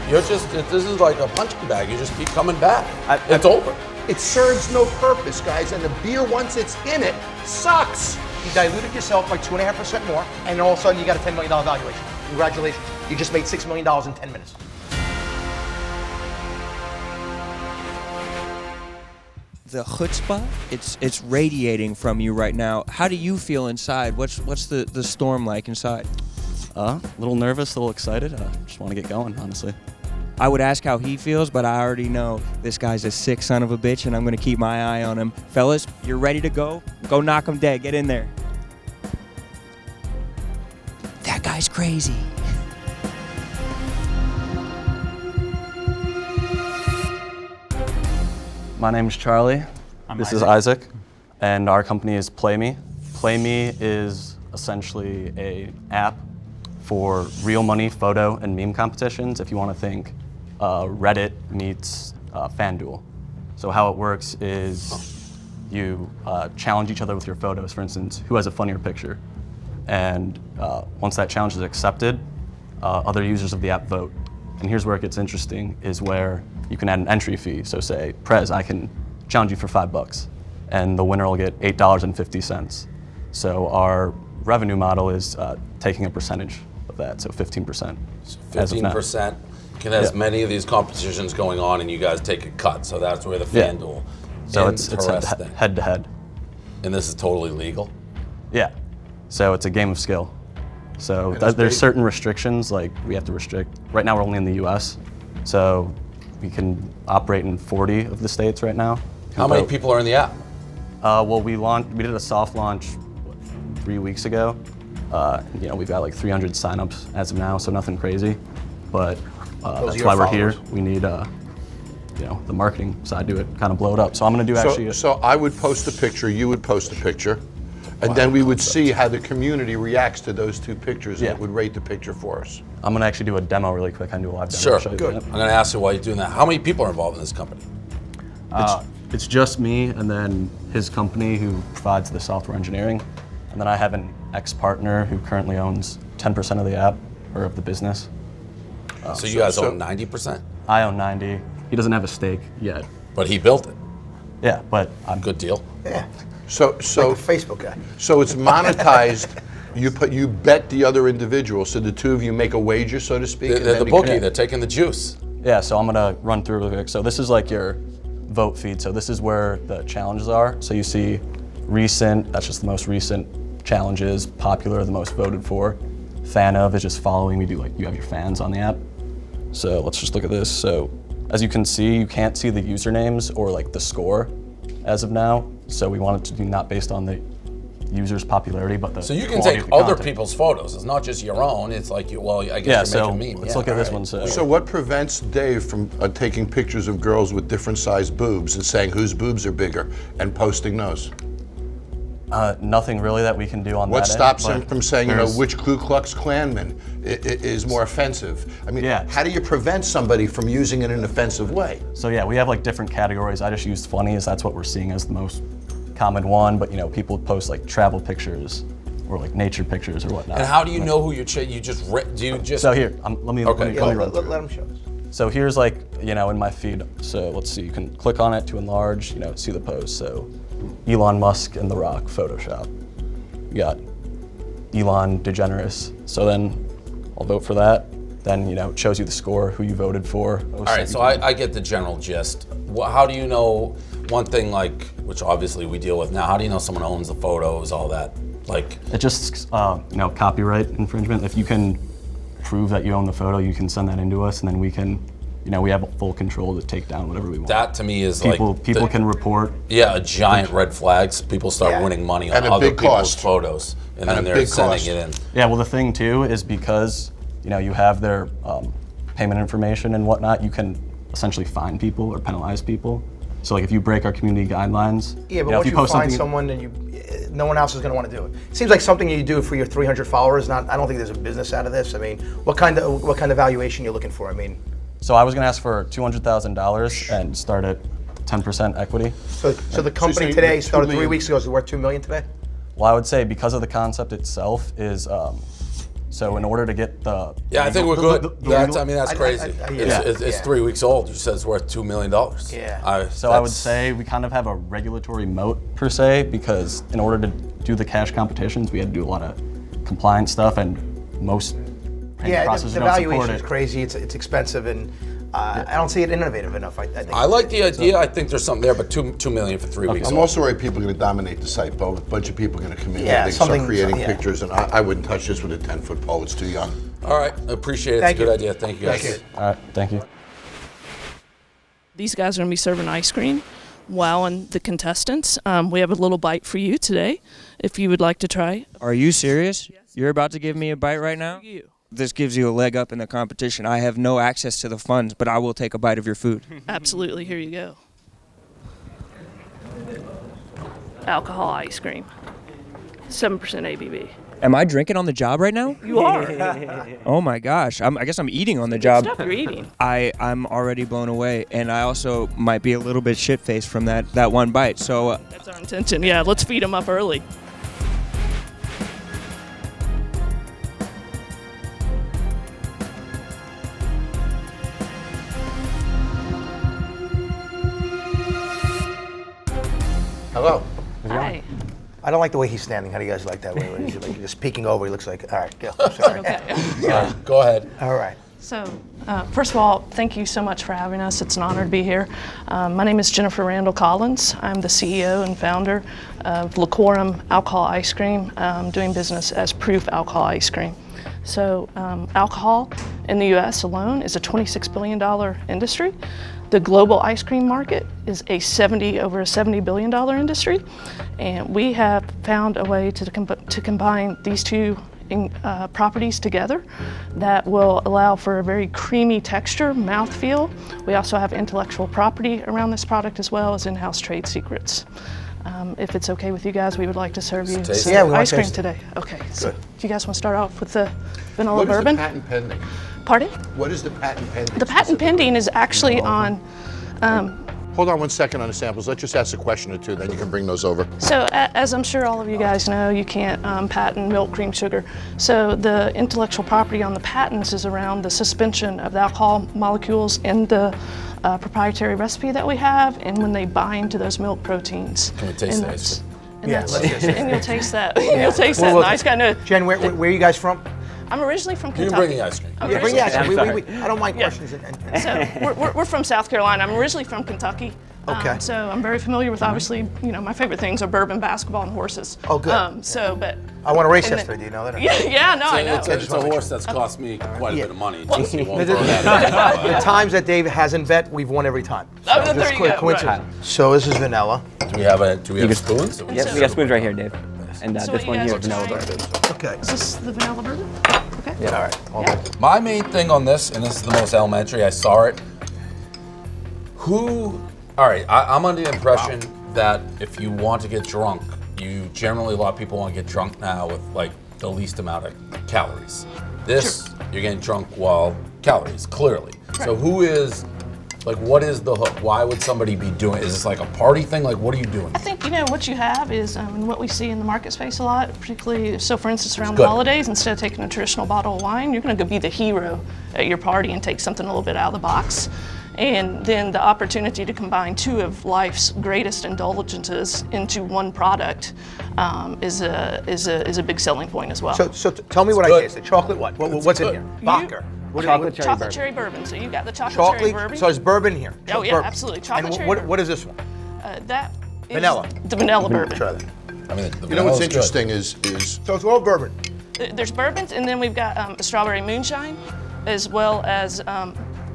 this is like a punching bag. You just keep coming back. It's over. It serves no purpose, guys, and the beer, once it's in it, sucks. You diluted yourself by 2.5% more, and all of a sudden you got a $10 million valuation. Congratulations. You just made $6 million in 10 minutes. The chutzpah, it's radiating from you right now. How do you feel inside? What's the storm like inside? A little nervous, a little excited. Just want to get going, honestly. I would ask how he feels, but I already know this guy's a sick son of a bitch, and I'm going to keep my eye on him. Fellas, you're ready to go? Go knock him dead. Get in there. That guy's crazy. My name is Charlie. This is Isaac, and our company is PlayMe. PlayMe is essentially an app for real money photo and meme competitions. If you want to think Reddit meets FanDuel. So how it works is you challenge each other with your photos. For instance, who has a funnier picture? And once that challenge is accepted, other users of the app vote. And here's where it gets interesting, is where you can add an entry fee. So say, Prez, I can challenge you for $5, and the winner will get $8.50. So our revenue model is taking a percentage of that, so 15%. So 15% can have as many of these competitions going on, and you guys take a cut. So that's where the FanDuel. So it's head to head. And this is totally legal? Yeah. So it's a game of skill. So there's certain restrictions, like we have to restrict. Right now we're only in the US, so we can operate in 40 of the states right now. How many people are in the app? Well, we did a soft launch 3 weeks ago. We've got like 300 signups as of now, so nothing crazy. But that's why we're here. We need the marketing side to it, kind of blow it up. So I'm going to do So I would post a picture, you would post a picture, and then we would see how the community reacts to those two pictures, and it would rate the picture for us. I'm going to actually do a demo really quick. I can do a live demo. Sure, Show you good. that. I'm going to ask you why you're doing that. How many people are involved in this company? It's just me and then his company who provides the software engineering. And then I have an ex-partner who currently owns 10% of the app, or of the business. So you guys own 90%? I own 90. He doesn't have a stake yet. But he built it. Yeah, but I'm Good deal. Yeah. So Like the Facebook guy. So it's monetized. You bet the other individual. So the two of you make a wager, so to speak. They're the bookie. They're taking the juice. Yeah, so I'm gonna run through really quick. So this is like your vote feed. So this is where the challenges are. So you see recent, that's just the most recent challenges. Popular, the most voted for. Fan of is just following. You have your fans on the app. So let's just look at this. So as you can see, you can't see the usernames or like the score as of now. So we want it to be not based on the user's popularity, but the So you can quality take of the other content. people's photos. It's not just your own. It's like I guess you're making a meme. Let's look at this one. So what prevents Dave from taking pictures of girls with different sized boobs and saying whose boobs are bigger and posting those? Nothing really that we can do on that. What stops end, him from saying, which Ku Klux Klanman is more offensive? I mean, how do you prevent somebody from using it in an offensive way? So yeah, we have like different categories. I just used funny as that's what we're seeing as the most common one, but people post like travel pictures or like nature pictures or whatnot. And how do you know who you're you just So here, let me run through. Let him show us. So here's like, in my feed. So let's see, you can click on it to enlarge, see the post. So Elon Musk and The Rock, Photoshop. You got Elon DeGeneres. So then I'll vote for that. Then, it shows you the score, who you voted for. All right, so I get the general gist. How do you know one thing which obviously we deal with now, how do you know someone owns the photos, all that? It just, copyright infringement. If you can prove that you own the photo, you can send that into us, and then we can, we have full control to take down whatever we want. That to me is people can report. Yeah, a giant red flags. People start winning money on other people's photos, and then they're sending it in. Yeah, well the thing too is because, you have their payment information and whatnot, you can essentially fine people or penalize people. So if you break our community guidelines, yeah, but once you find someone and no one else is going to want to do it. It seems like something you do for your 300 followers. I don't think there's a business out of this. I mean, what kind of valuation you're looking for? I mean, so I was going to ask for $200,000 and start at 10% equity. So the company today started 3 weeks ago. Is it worth $2 million today? Well, I would say because of the concept itself is So in order to get the Yeah, I think we're good. I mean, that's I- crazy. yeah. It's 3 weeks old. You said it's worth $2 million. Yeah. I would say we kind of have a regulatory moat per se, because in order to do the cash competitions, we had to do a lot of compliance stuff, and most payment Yeah, processors the don't support valuation it. is crazy. It's expensive, and I don't see it innovative enough. I think. I like the idea. I think there's something there, but $2 million for 3 weeks I'm old. also worried people are going to dominate the site, but a bunch of people are going to come in Yeah, and they start something- creating yeah. pictures, and I wouldn't touch this with a 10-foot pole. It's too young. All right, appreciate it. Thank It's a good you. idea. Thank you, guys. Thank you. All right, thank you. These guys are going to be serving ice cream, wowing the contestants. We have a little bite for you today, if you would like to try. Are you serious? You're about to give me a bite right now? You. This gives you a leg up in the competition. I have no access to the funds, but I will take a bite of your food. Absolutely, here you go. Alcohol ice cream, 7% ABV. Am I drinking on the job right now? You are. Oh my gosh. I guess I'm eating on the job. Stuff you're eating. I'm already blown away, and I also might be a little bit shit-faced from that one bite. So That's our intention. Yeah, let's feed them up early. Hello. Hi. I don't like the way he's standing. How do you guys like that? Where he's like just peeking over. He looks like. All right, go. Sorry. Okay. Go ahead. All right. So, first of all, thank you so much for having us. It's an honor to be here. My name is Jennifer Randall Collins. I'm the CEO and founder of Liquorum Alcohol Ice Cream, doing business as Proof Alcohol Ice Cream. So, alcohol in the U.S. alone is a $26 billion industry. The global ice cream market is over a $70 billion industry, and we have found a way to combine these two properties together that will allow for a very creamy texture, mouthfeel. We also have intellectual property around this product, as well as in-house trade secrets. If it's okay with you guys, we would like to serve you taste some it. Yeah, we wanna ice cream taste it. today. Okay, so do you guys want to start off with the vanilla What is bourbon? the patent pending? Pardon? What is the patent pending? The patent pending is actually on. Hold on one second on the samples. Let's just ask a question or two, then you can bring those over. So, as I'm sure all of you guys know, you can't patent milk, cream, sugar. So, the intellectual property on the patents is around the suspension of the alcohol molecules in the proprietary recipe that we have, and when they bind to those milk proteins. Can we taste And the ice that's- cream? and Yeah, that's- let's taste it. and you'll taste that. You'll taste that Well, nice kind of. Jen, where are you guys from? I'm originally from You Kentucky. can bring the ice cream. I'm Yeah, bring originally- the ice cream. I don't mind questions. So we're from South Carolina. I'm originally from Kentucky. Okay. So I'm very familiar with, obviously, my favorite things are bourbon, basketball, and horses. Oh, good. But I won a race and yesterday. then- Do you know that? or not? yeah, no, I know. It's a horse that's cost me quite a bit of money. Just you won't The throw that in. the times that Dave hasn't bet, we've won every time. Oh, there just you go. coincidence. So this is vanilla. Do we have spoons? Yep, we got spoons right here, Dave. And So this what one you here, guys vanilla are bourbon. Okay. Is this the vanilla bourbon? Okay. All right. Hold on. My main thing on this, and this is the most elementary, I saw it. All right, I'm under the impression that if you want to get drunk, a lot of people want to get drunk now with like the least amount of calories. This, you're getting drunk while calories, clearly. So what is the hook? Why would somebody be doing it? Is this like a party thing? Like, what are you doing? I think, what you have is what we see in the market space a lot, particularly, so for instance, around Good. the holidays, instead of taking a traditional bottle of wine, you're going to go be the hero at your party and take something a little bit out of the box. And then the opportunity to combine two of life's greatest indulgences into one product is a big selling point as well. So tell me what I good. tasted. Chocolate what? What's in good. here? Vodka. What- Chocolate cherry chocolate bourbon. cherry bourbon. So you got the chocolate cherry bourbon. So there's bourbon here. Oh, yeah, Bourbon. absolutely. Chocolate And cherry what bourbon. is this one? That is Vanilla. the vanilla bourbon. Try that. I mean, the You know what's vanilla's good. interesting is So it's all bourbon. There's bourbons, and then we've got a strawberry moonshine, as well as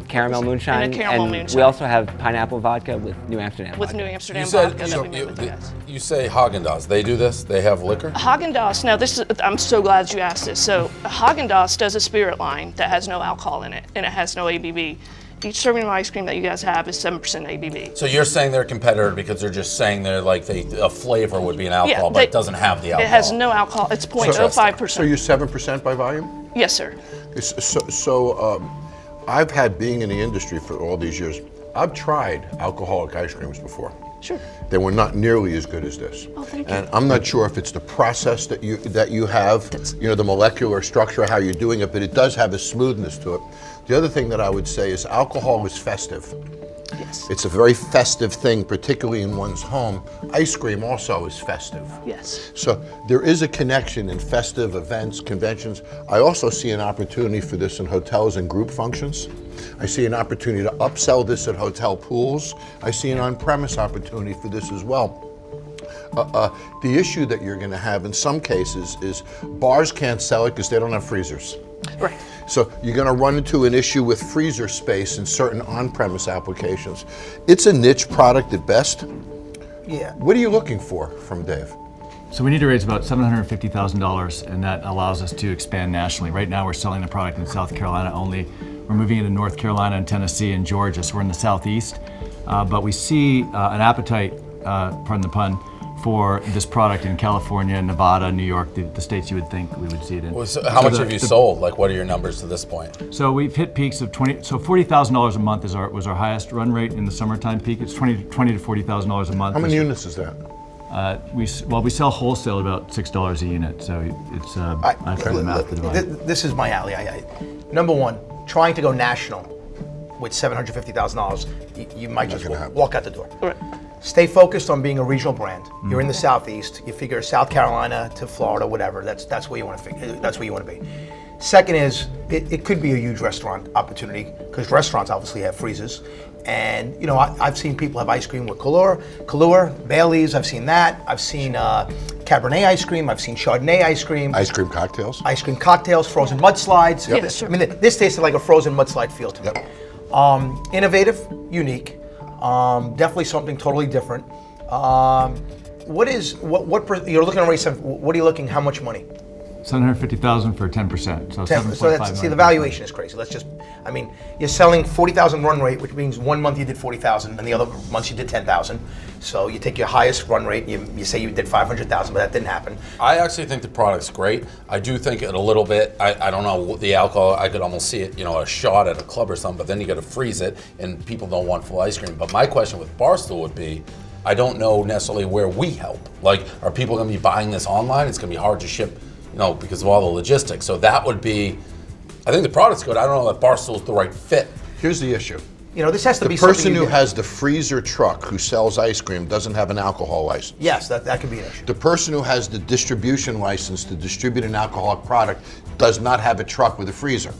Caramel moonshine. And a caramel and moonshine. we also have pineapple vodka with New Amsterdam with vodka. New Amsterdam You said vodka that we made with you guys. you say Haagen-Dazs. They do this. They have liquor. Haagen-Dazs. Now, I'm so glad you asked this. So, Haagen-Dazs does a spirit line that has no alcohol in it, and it has no ABV. Each serving of ice cream that you guys have is 7% ABV. So you're saying they're a competitor because they're just saying a flavor would be an alcohol, but it doesn't have the alcohol. It has no alcohol. It's 0.05%. so you're 7% by volume? Yes, sir. I've had being in the industry for all these years. I've tried alcoholic ice creams before. Sure. They were not nearly as good as this. Oh, thank you. And I'm not sure if it's the process that you have, the molecular structure, how you're doing it, but it does have a smoothness to it. The other thing that I would say is alcohol is festive. Yes. It's a very festive thing, particularly in one's home. Ice cream also is festive. Yes. So there is a connection in festive events, conventions. I also see an opportunity for this in hotels and group functions. I see an opportunity to upsell this at hotel pools. I see an on-premise opportunity for this as well. The issue that you're going to have in some cases is bars can't sell it because they don't have freezers. Right. So you're going to run into an issue with freezer space in certain on-premise applications. It's a niche product at best. Yeah. What are you looking for from Dave? So we need to raise about $750,000, and that allows us to expand nationally. Right now we're selling the product in South Carolina only. We're moving into North Carolina and Tennessee and Georgia, so we're in the Southeast. But we see an appetite, pardon the pun, for this product in California, Nevada, New York, the states you would think we would see it in. Well, so how much have you sold? Like, what are your numbers to this point? So we've hit peaks of $40,000 a month was our highest run rate in the summertime peak. It's $20,000 to $40,000 a month. How many units is that? We sell wholesale at about $6 a unit, so it's I put the math to divide. This is my alley. Number one, trying to go national with $750,000, you might just walk out the door. Right. Stay focused on being a regional brand. You're in the Southeast. You figure South Carolina to Florida, whatever. That's where you want to figure. That's where you want to be. Second is it could be a huge restaurant opportunity because restaurants obviously have freezers, and I've seen people have ice cream with Kahlua, Bailey's. I've seen that. I've seen Cabernet ice cream. I've seen Chardonnay ice cream. Ice cream cocktails. Ice cream cocktails, frozen mudslides. Yep. Yeah, sure. I mean, this tasted like a frozen mudslide feel to me. Innovative, unique. Definitely something totally different. What you're looking to raise? What are you looking? How much money? $750,000 for 10%. So 10, so that's, see, the valuation is crazy. You're selling 40,000 run rate, which means 1 month you did 40,000, and the other months you did 10,000. So you take your highest run rate, you say you did 500,000, but that didn't happen. I actually think the product's great. I do think it a little bit. I don't know the alcohol. I could almost see it, a shot at a club or something. But then you got to freeze it, and people don't want full ice cream. But my question with Barstool would be, I don't know necessarily where we help. Like, are people going to be buying this online? It's going to be hard to ship. Because of all the logistics. So that would be, I think the product's good. I don't know if Barstool's the right fit. Here's the issue. This has to be the person something who has the freezer truck who sells ice cream doesn't have an alcohol license. Yes, that could be an issue. The person who has the distribution license to distribute an alcoholic product does not have a truck with a freezer.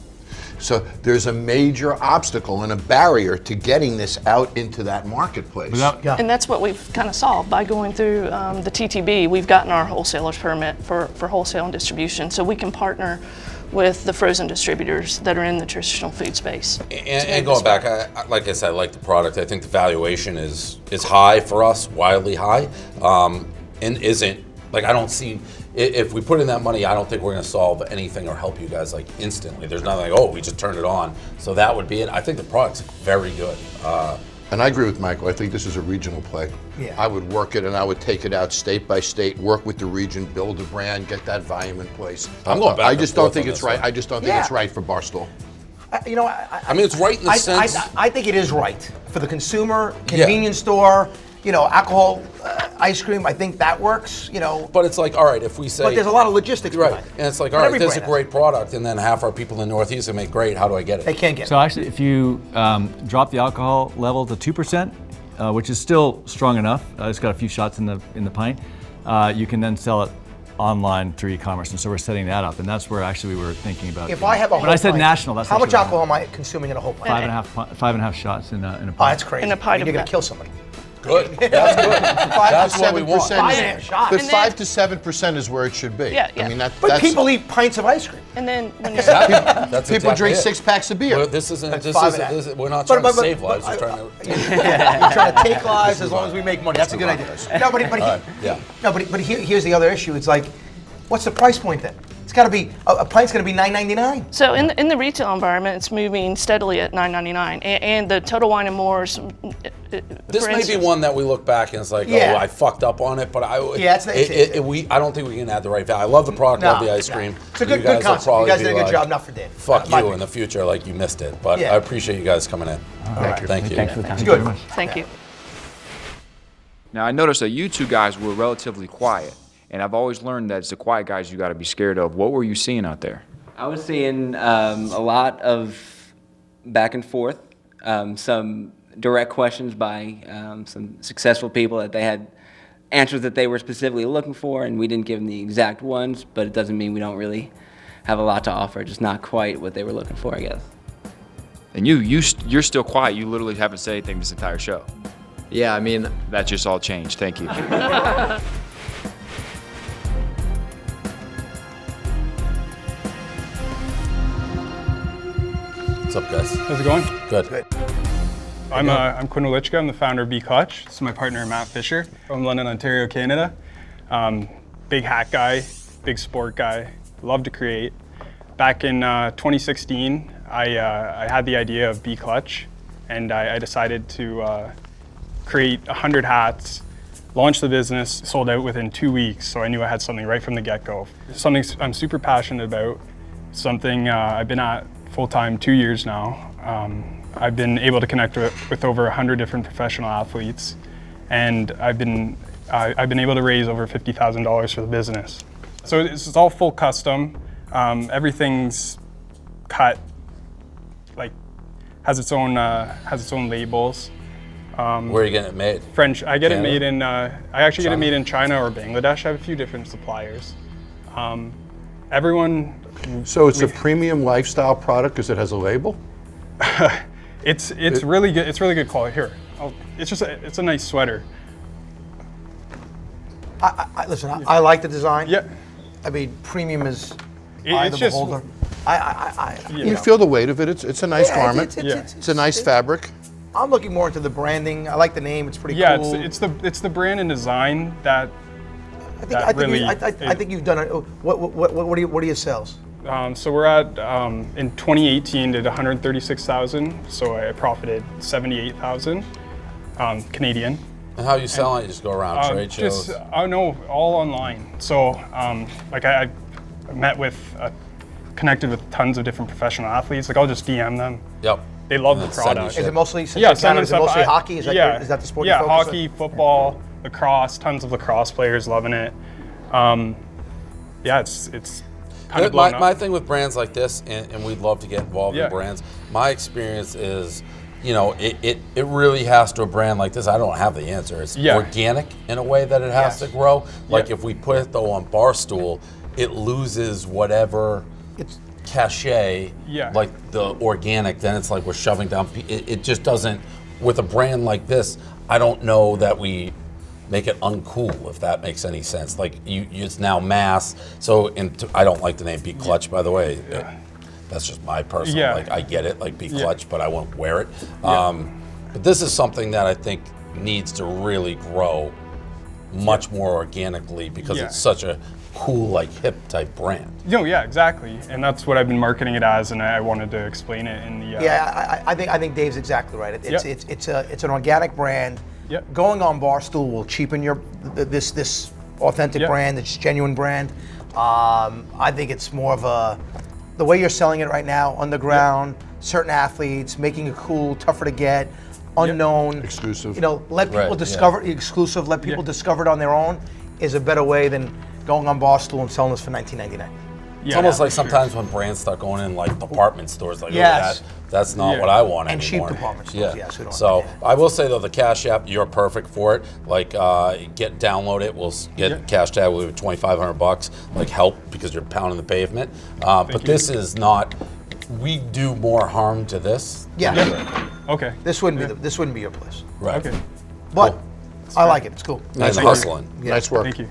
So there's a major obstacle and a barrier to getting this out into that marketplace. And that's what we've kind of solved by going through the TTB. We've gotten our wholesaler's permit for wholesale and distribution, so we can partner with the frozen distributors that are in the traditional food space. And going back, like I said, I like the product. I think the valuation is high for us, wildly high, and isn't, like, I don't see, if we put in that money, I don't think we're going to solve anything or help you guys like instantly. There's nothing like, we just turned it on. So that would be it. I think the product's very good. And I agree with Michael. I think this is a regional play. Yeah. I would work it and I would take it out state by state, work with the region, build a brand, get that volume in place. I'm going back I and just don't forth think on it's this right. one. I just don't think it's right for Barstool. I mean, it's right in the sense. I think it is right for the consumer, convenience store. Alcohol, ice cream. I think that works. But it's like, all right, if we say. But there's a lot of logistics right, behind it. and it's like, But all right, every this is a brand great product, and then half our people in the Northeast will make great. How do I get it? They can't get So it. actually, if you drop the alcohol level to 2%, which is still strong enough, it's got a few shots in the pint, you can then sell it online through e-commerce, and so we're setting that up, and that's where actually we were thinking about. If I have a whole when I said pint, national, that's how much actually alcohol am I consuming in a whole pint? 5.5 shots in a pint. Oh, that's crazy. In a pint You're of gonna that. kill somebody. Good. That's good. That's what we want. 5.5 shots. But And 5 to 7% is where it should be. Yeah, yeah. I mean, But that's people eat pints of ice cream. And then when you That's people exactly drink it. 6 packs of beer. Well, this isn't. This 5.5. isn't. We're not But- trying to but- save but- lives. We're trying to. We're trying to take lives as long as we make money. That's a good idea. No, Yeah. but here's the other issue. It's like, what's the price point then? It's got to be a pint's going to be $9.99. So in the retail environment, it's moving steadily at $9.99, and the Total Wine and More's. This may be one that we look back and it's like, Yeah. I fucked up on it, but I don't think we can add the right value. I love the product, love the ice cream. It's a good guys will concept. You probably guys be did a good like, job, not for Dave. Fuck My you opinion. in the future, like you missed it. But Yeah. I appreciate you guys coming in. Thank you. Thank you. Thanks for the time. It's good. Thank you. Now, I noticed that you two guys were relatively quiet, and I've always learned that it's the quiet guys you got to be scared of. What were you seeing out there? I was seeing a lot of back and forth, some direct questions by some successful people that they had answers that they were specifically looking for, and we didn't give them the exact ones, but it doesn't mean we don't really have a lot to offer, just not quite what they were looking for, I guess. And you're still quiet. You literally haven't said anything this entire show. Yeah, I mean, That just all changed. Thank you. What's up, guys? How's it going? Good. I'm Quinn Wolichka. I'm the founder of Be Clutch. This is my partner, Matt Fisher, from London, Ontario, Canada. Big hat guy, big sport guy, love to create. Back in 2016, I had the idea of Be Clutch, and I decided to create 100 hats, launch the business, sold out within 2 weeks, so I knew I had something right from the get-go. Something I'm super passionate about, something I've been at full-time 2 years now. I've been able to connect with over 100 different professional athletes, and I've been able to raise over $50,000 for the business. So it's all full custom. Everything's cut, like has its own labels. Where are you getting it made? French. I get Canada? it made in. I actually get it made in China or Bangladesh. I have a few different suppliers. Everyone. So it's a premium lifestyle product because it has a label? It's really good. It's really good quality. Here, it's a nice sweater. Listen, I like the design. Yeah. I mean, premium is eye of the just- beholder. You feel the weight of it. It's a nice garment. It's a nice fabric. I'm looking more into the branding. I like the name. It's pretty Yeah, cool. it's the brand and design that. I think you've done it. What are your sales? So we're at in 2018 did 136,000. So I profited 78,000 Canadian. And how you selling it? You just go around trade shows? No, all online. So like I met with, connected with tons of different professional athletes. Like I'll just DM them. Yep. They love And the then send you product. shit. Is it mostly Yeah, Canada? Is it mostly hockey? Is that the sport? Yeah, you focus on? hockey, football, lacrosse. Tons of lacrosse players loving it. Yeah, it's kind of blown up. My thing with brands like this, and we'd love to get involved in brands. My experience is, it really has to a brand like this. I don't have the answer. It's organic in a way that it has to grow. Like if we put it though on Barstool, it loses whatever cachet. Like the organic, then it's like we're shoving down. It just doesn't. With a brand like this, I don't know that we make it uncool, if that makes any sense. Like it's now mass. So I don't like the name Be Clutch, by the way. That's just my personal. Like I get it, like Be Clutch, but I won't wear it. But this is something that I think needs to really grow much more organically because it's such a cool, like hip type brand. Yeah, exactly, and that's what I've been marketing it as, and I wanted to explain it in the. I think Dave's exactly right. It's an organic brand. Going on Barstool will cheapen this authentic brand, this genuine brand. I think it's more of the way you're selling it right now, underground, certain athletes, making it cool, tougher to get, unknown, exclusive. Let people discover exclusive. Let people discover it on their own is a better way than going on Barstool and selling this for $19.99. It's almost like sometimes when brands start going in like department stores, like that's not what I want anymore. And cheap department stores, yes. So I will say though, the Cash App, you're perfect for it. Like download it. We'll get Cash App with $2,500. Like help because you're pounding the pavement. But this is not. We do more harm to this. Okay. This wouldn't be your place. Right. Okay. But Cool. I like it. It's cool. Nice hustling. Nice work. Thank you.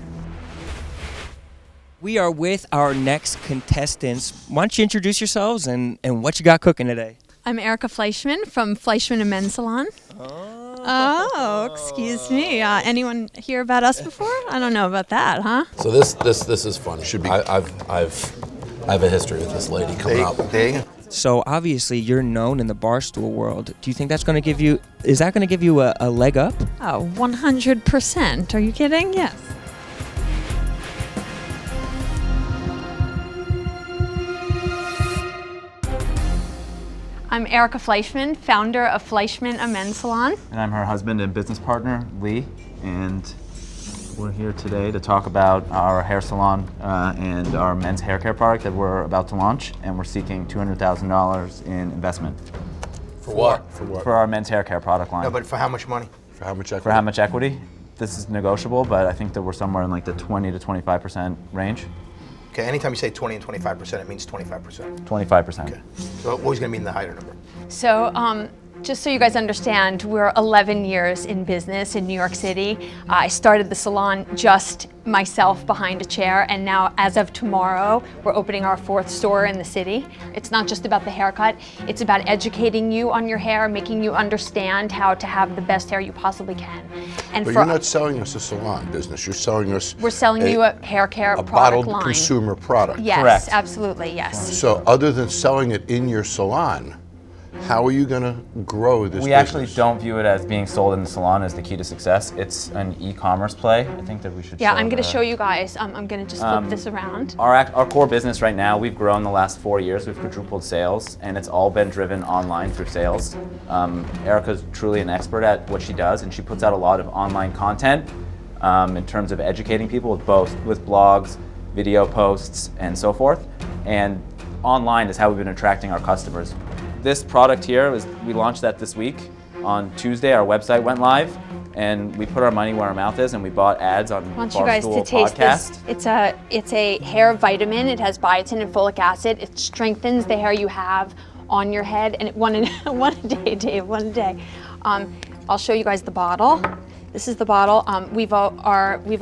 We are with our next contestants. Why don't you introduce yourselves and what you got cooking today? I'm Erica Fleischman from Fleischman and Men's Salon. Oh, excuse me. Anyone hear about us before? I don't know about that, huh? So this is funny. Should be. I have a history with this lady coming up. So obviously you're known in the Barstool world. Do you think that's going to give you? Is that going to give you a leg up? Oh, 100%. Are you kidding? Yes. I'm Erica Fleischman, founder of Fleischman, a men's salon. And I'm her husband and business partner, Lee. and we're here today to talk about our hair salon and our men's hair care product that we're about to launch, and we're seeking $200,000 in investment. For what? For our men's hair care product line. No, but for how much money? For how much equity? For how much equity? This is negotiable, but I think that we're somewhere in like the 20 to 25% range. Okay, anytime you say 20 and 25%, it means 25%. 25%. Okay. So what was going to mean the higher number? So, just so you guys understand, we're 11 years in business in New York City. I started the salon just myself behind a chair, and now as of tomorrow, we're opening our 4th store in the city. It's not just about the haircut, it's about educating you on your hair, making you understand how to have the best hair you possibly can. And But you're not selling us a salon business, you're selling us we're selling you a hair care product bottled line. consumer product. Yes, Correct. absolutely, yes. So other than selling it in your salon, how are you going to grow this We business? actually don't view it as being sold in the salon as the key to success. It's an e-commerce play. I think that we should Yeah, show I'm going to the- show you guys. I'm going to just flip this around. Our core business right now, we've grown the last 4 years. We've quadrupled sales, and it's all been driven online through sales. Erica's truly an expert at what she does, and she puts out a lot of online content in terms of educating people with blogs, video posts, and so forth. And online is how we've been attracting our customers. This product here, we launched that this week. On Tuesday, our website went live, and we put our money where our mouth is, and we bought ads on I want you guys to Barstool taste podcast. this. It's a hair vitamin. It has biotin and folic acid. It strengthens the hair you have on your head, and one a day, Dave, one a day. I'll show you guys the bottle. This is the bottle. We've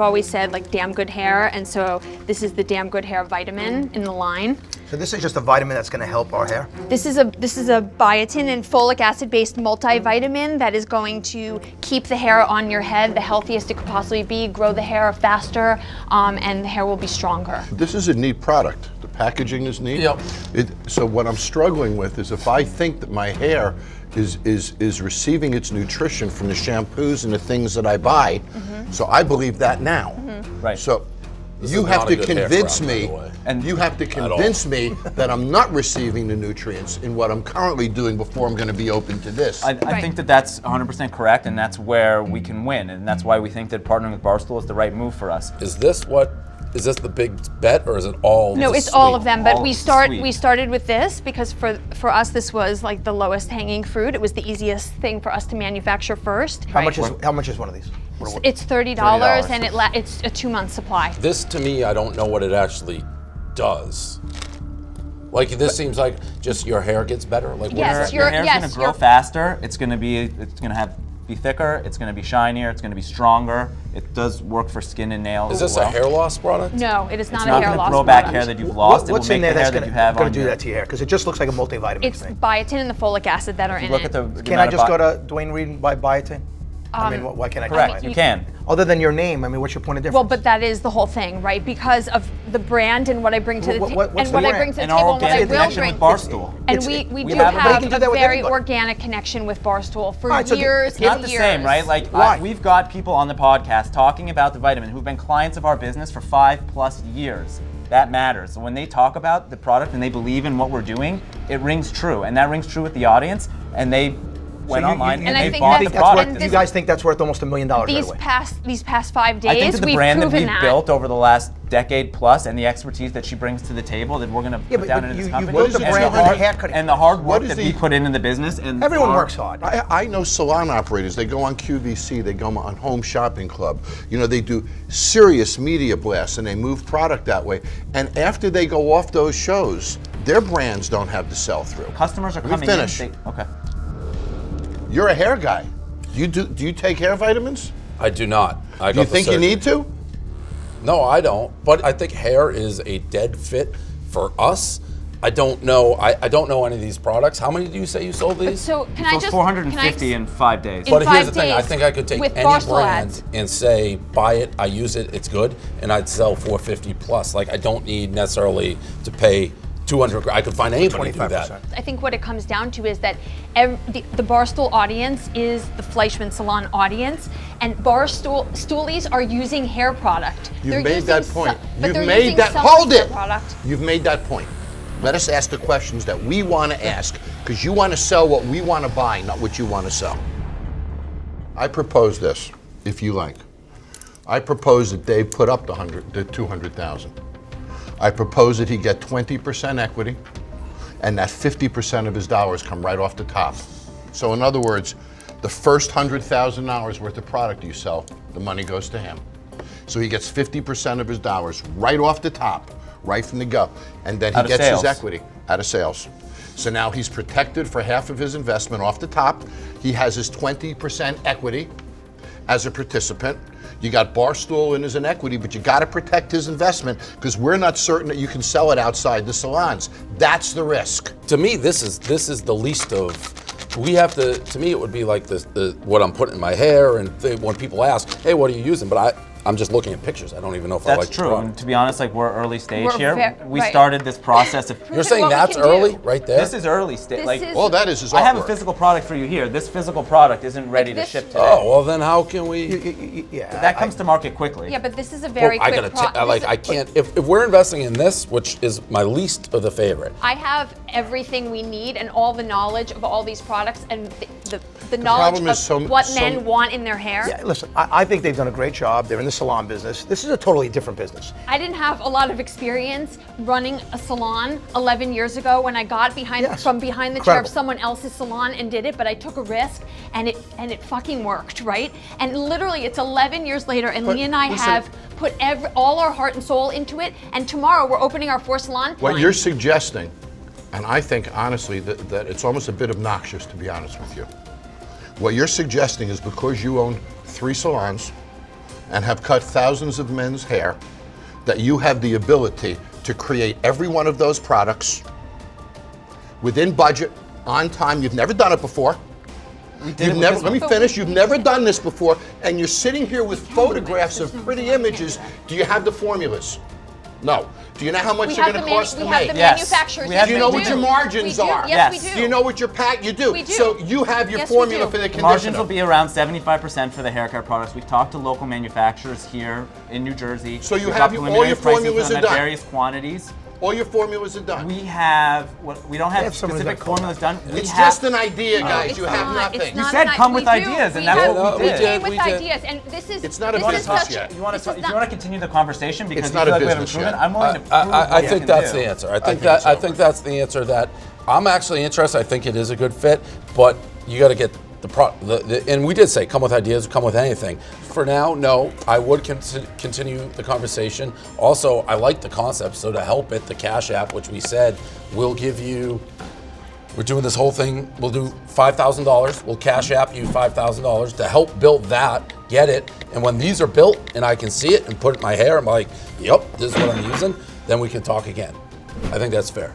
always said like damn good hair, and so this is the damn good hair vitamin in the line. So this is just a vitamin that's going to help our hair? This is a biotin and folic acid based multivitamin that is going to keep the hair on your head the healthiest it could possibly be, grow the hair faster, and the hair will be stronger. This is a neat product. The packaging is neat. Yep. So what I'm struggling with is if I think that my hair is receiving its nutrition from the shampoos and the things that I buy, so I believe that now. Right. So This you is have not to a good hair convince product, me, by the way. and you have to convince me that I'm not receiving the nutrients in what I'm currently doing before I'm going to be open to this. I think that that's 100% correct, and that's where we can win, and that's why we think that partnering with Barstool is the right move for us. Is this the big bet, or is it all No, the it's all of sweet? them, but All we sweet. started with this because for us this was like the lowest hanging fruit. It was the easiest thing for us to manufacture first. How much is one of these? It's $30 and it's a 2-month supply. This to me, I don't know what it actually does. Like this seems like just your hair gets better. Like what Yes, is Your that? hair's yes, gonna grow you're- faster. It's gonna be thicker. It's gonna be shinier. It's gonna be stronger. It does work for skin and nails. Is this as well. a hair loss product? No, it is It's not not a hair gonna loss grow back product. hair that you've lost. What's it will in make there the hair that's that you have going on to do your- that to your hair? Because it just looks like a multivitamin It's thing. biotin and the folic acid that are in Look it. at the Can I just go to Dwayne Reed and buy biotin? I mean, why can't I just buy Correct. it? You can. Other than your name, I mean, what's your point of difference? Well, but that is the whole thing, right? Because of the brand and what I bring to the table, what's and the what I brand? bring to the And table, our and what I organic will connection bring. with Barstool. And we do have- have They can do a that with very anybody. organic connection with Barstool for All right, so years It's not and the years. same, right? Like Why? we've got people on the podcast talking about the vitamin who've been clients of our business for 5+ years. That matters. So when they talk about the product and they believe in what we're doing, it rings true, and that rings true with the audience. And they went online and I they think bought that's- the product. and you guys think that's worth almost $1 million right These away? past 5 days, I think that the we've brand that proven we've built over the last decade plus and the expertise that she brings to the table that we're going to Yeah, put but down in you this company. built the and brand the on hard- haircutting. and the hard What work is that we the- put into the business. And Everyone our- works hard. I know salon operators, they go on QVC, they go on Home Shopping Club. You know, they do serious media blasts and they move product that way. And after they go off those shows, their brands don't have the sell-through. Customers are Let me coming finish. in. Okay. You're a hair guy. Do you take hair vitamins? I do not. I Do you got the think you surgery. need to? No, I don't. But I think hair is a dead fit for us. I don't know. I don't know any of these products. How many do you say you sold these? So can So I it's just 450 in 5 days. But in here's 5 the thing. I days think I could take with any Barstool brand ads. and say, buy it, I use it, it's good, and I'd sell 450 plus. Like I don't need necessarily to pay 200. I could find anybody to do that. I think what it comes down to is that the Barstool audience is the Fleischmann Salon audience, and Stoolies are using hair product. You've made that point. But they're You've made using that. someone's Hold hair it. product. You've made that point. Let us ask the questions that we want to ask, because you want to sell what we want to buy, not what you want to sell. I propose this, if you like. I propose that Dave put up the 200,000. I propose that he get 20% equity, and that 50% of his dollars come right off the top. So in other words, the first $100,000 worth of product you sell, the money goes to him. So he gets 50% of his dollars right off the top, right from the go, and then he gets his equity out of sales. So now he's protected for half of his investment off the top. He has his 20% equity as a participant. You got Barstool in as an equity, but you got to protect his investment because we're not certain that you can sell it outside the salons. That's the risk. To me, this is the least of. We have to me, it would be like the what I'm putting in my hair, and when people ask, hey, what are you using? But I'm just looking at pictures. I don't even know if I like That's true. And to be honest, like we're early stage We're here. We right. started this process of. You're saying that's early, right there? This is early stage. Like, all that is I have a artwork. physical product for you here. This physical product isn't ready to ship today. Oh, well then how can we? That comes to market quickly. Yeah, but this is a very I quick gotta I can't. If we're investing in this, which is my least of the favorite. I have everything we need and all the knowledge of all these products and the knowledge of what men want in their hair. Yeah, listen, I think they've done a great job. They're in the salon business. This is a totally different business. I didn't have a lot of experience running a salon 11 years ago when I got from behind the chair of someone else's salon and did it, but I took a risk and it fucking worked, right? And literally it's 11 years later and Lee and I have put all our heart and soul into it, and tomorrow we're opening our 4th salon. What you're suggesting, and I think honestly that it's almost a bit obnoxious, to be honest with you. What you're suggesting is because you own 3 salons and have cut thousands of men's hair, that you have the ability to create every one of those products within budget, on time. You've never done it before. Let me finish. You've never done this before, and you're sitting here with photographs of pretty images. Do you have the formulas? No. Do you know how much they're going to cost to make? We have the manufacturers. Do you know what your margins are? Yes, we do. Do you know what your pack? You do. We do. So you have your formula for the conditioner. Margins will be around 75% for the hair care products. We've talked to local manufacturers here in New Jersey. So you We've have got all your preliminary formulas pricing are for them done. at various quantities. All your formulas are done. We don't have specific formulas done. It's just an idea, guys. You have nothing. You said come with ideas, and that's what we did. We came with ideas, and this is. It's not a business yet. You want to continue the conversation because It's you not feel a like we have business improvement? yet. I'm willing to prove I think that's the answer. I think that's the answer that I'm actually interested. I think it is a good fit, but you got to get and we did say come with ideas, come with anything. For now, no, I would continue the conversation. Also, I like the concept, so to help it, the Cash App, which we said will give you, we're doing this whole thing, we'll do $5,000, we'll Cash App you $5,000 to help build that, get it, and when these are built and I can see it and put it in my hair, I'm like, yep, this is what I'm using, then we can talk again. I think that's fair.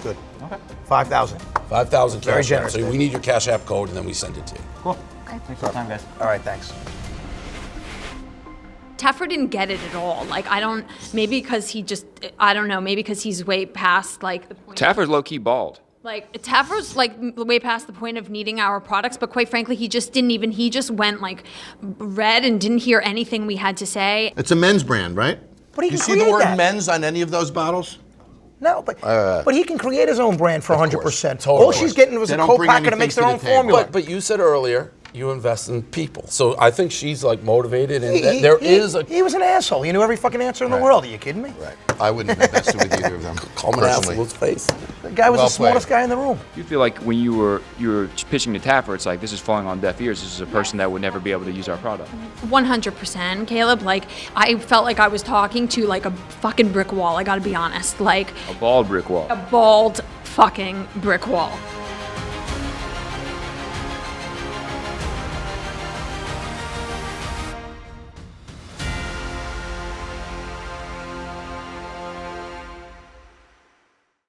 Good. Okay. 5,000. 5,000 Very Cash App. generous, So Dave. we need your Cash App code and then we send it to you. Cool. Thanks for the time, guys. All right, thanks. Taffer didn't get it at all. Like, maybe because he's way past like the point. Taffer's low-key bald. Like, Taffer's like way past the point of needing our products, but quite frankly, he just went like red and didn't hear anything we had to say. It's a men's brand, right? But he You can see the create word that. men's on any of those bottles? No, but he can create his own brand for 100%. Totally. All she's getting was They a don't bring co-packer that anything makes to their the own table. formula. But you said earlier you invest in people, so I think she's like motivated, and he was an asshole. He knew every fucking answer in the world. Are you kidding me? Right. I wouldn't have invested with either of them. Call him an asshole's face. The guy was Well the smartest played. guy in the room. You feel like when you were pitching to Taffer, it's like this is falling on deaf ears. This is a person that would never be able to use our product. 100%, Caleb. Like, I felt like I was talking to like a fucking brick wall. I gotta be honest. Like, A bald brick wall. a bald fucking brick wall.